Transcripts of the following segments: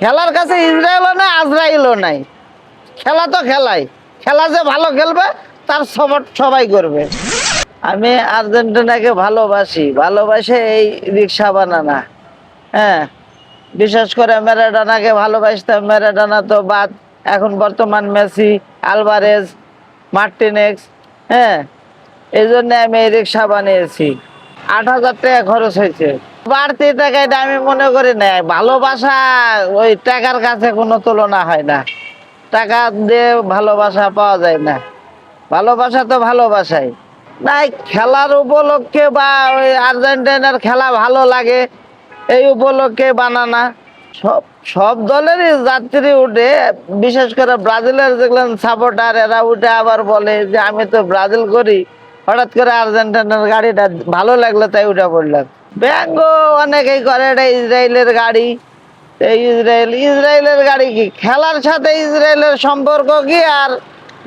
খেলার কাছে ইসরায়েলও নাই, আজরাইলও নাই। খেলা তো খেলাই, খেলা যে ভালো খেলবে তার সাপোর্ট সবাই করবে। আমি আর্জেন্টিনাকে ভালোবাসি, ভালোবাসে এই রিক্সা বানানা। হ্যাঁ, বিশেষ করে ম্যারাডোনাকে ভালোবাসতাম, ম্যারাডোনা তো বাদ। এখন বর্তমান মেসি, আলভারেজ, মার্টিনেক্স। হ্যাঁ, এই জন্য আমি এই রিক্সা বানিয়েছি। 8,000 টাকা খরচ হয়েছে। বাড়তি টাকা এটা আমি মনে করি না। ভালোবাসা ওই টাকার কাছে কোনো তুলনা হয় না। টাকা দিয়ে ভালোবাসা পাওয়া যায় না। ভালোবাসা তো ভালোবাসাই নাই। খেলার উপলক্ষে বা ওই আর্জেন্টিনার খেলা ভালো লাগে এই উপলক্ষে বানানা। সব সব দলেরই যাত্রী উঠে, বিশেষ করে ব্রাজিলের যেগুলো সাপোর্টার, এরা উঠে আবার বলে যে আমি তো ব্রাজিল করি, হঠাৎ করে আর্জেন্টিনার গাড়িটা ভালো লাগলো তাই উঠে পড়লাম। ব্যঙ্গ অনেকেই করে, এটা ইসরায়েলের গাড়ি। এই ইসরায়েলের গাড়ি কি? খেলার সাথে ইসরায়েলের সম্পর্ক কি আর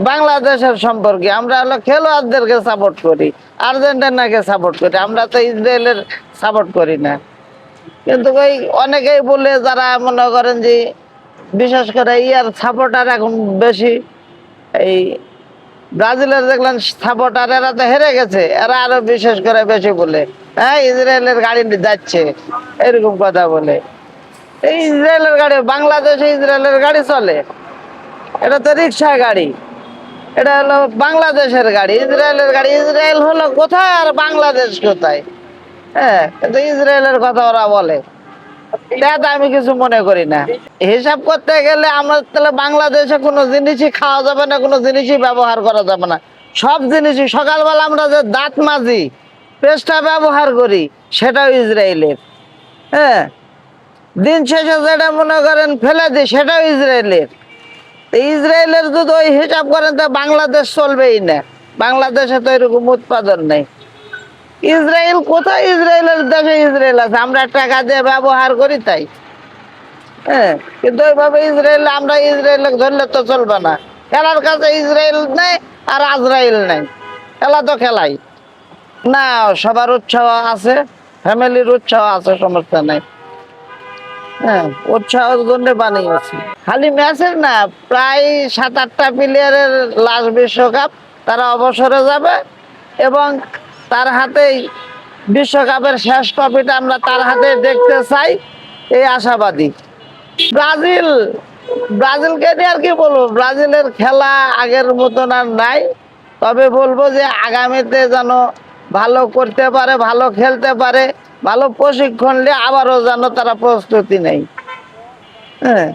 বাংলাদেশের সম্পর্কে? আমরা হলো খেলোয়াড়দেরকে সাপোর্ট করি, আর্জেন্টিনাকে সাপোর্ট করি, আমরা তো ইসরায়েলের সাপোর্ট করি না। কিন্তু ওই অনেকেই বলে, যারা মনে করেন যে বিশেষ করে ইয়ার সাপোর্টার এখন বেশি, এই ব্রাজিলের দেখলেন সাপোর্টার, এরা তো হেরে গেছে, এরা আরো বিশেষ করে বেশি বলে হ্যাঁ ইসরায়েলের গাড়ি যাচ্ছে, এরকম কথা বলে। এই ইসরায়েলের গাড়ি, বাংলাদেশে ইসরায়েলের গাড়ি চলে? এটা তো রিক্সা গাড়ি, এটা হলো বাংলাদেশের গাড়ি। ইসরায়েলের গাড়ি, ইসরায়েল হলো কোথায় আর বাংলাদেশ কোথায়? হ্যাঁ, কিন্তু ইসরায়েলের কথা ওরা বলে, এটা আমি কিছু মনে করি না। হিসাব করতে গেলে আমরা তাহলে বাংলাদেশে কোনো জিনিসই খাওয়া যাবে না, কোনো জিনিসই ব্যবহার করা যাবে না। সব জিনিসই, সকালবেলা আমরা যে দাঁত মাজি, পেস্টটা ব্যবহার করি, সেটাও ইসরায়েলের। হ্যাঁ, দিন শেষে যেটা মনে করেন ফেলে দিই, সেটাও ইসরায়েলের। ইসরায়েলের যদি ওই হিসাব করেন তো বাংলাদেশ চলবেই না। বাংলাদেশে তো এরকম উৎপাদন নেই। ইসরায়েল কোথায়? ইসরায়েলের দেশে ইসরায়েল আছে, আমরা টাকা দিয়ে ব্যবহার করি তাই। হ্যাঁ, কিন্তু ওইভাবে ইসরায়েল, আমরা ইসরায়েল ধরলে তো চলবে না। খেলার কাছে ইসরায়েল নেই আর আজরাইল নেই, খেলা তো খেলাই না। সবার উৎসাহ আছে, ফ্যামিলির উৎসাহ আছে, সমস্যা নেই। হ্যাঁ, উৎসাহের জন্য বানিয়েছি। খালি ম্যাচের না, প্রায় 7-8টা প্লেয়ারের লাস্ট বিশ্বকাপ, তারা অবসরে যাবে এবং তার হাতেই বিশ্বকাপের শেষ ট্রফিটা আমরা তার হাতে দেখতে চাই, এই আশাবাদী। ব্রাজিল, ব্রাজিলকে নিয়ে আর কি বলবো? ব্রাজিলের খেলা আগের মতন আর নাই। তবে বলবো যে আগামীতে যেন ভালো করতে পারে, ভালো খেলতে পারে, ভালো প্রশিক্ষণ নিয়ে আবারও যেন তারা প্রস্তুতি নেয়। হ্যাঁ।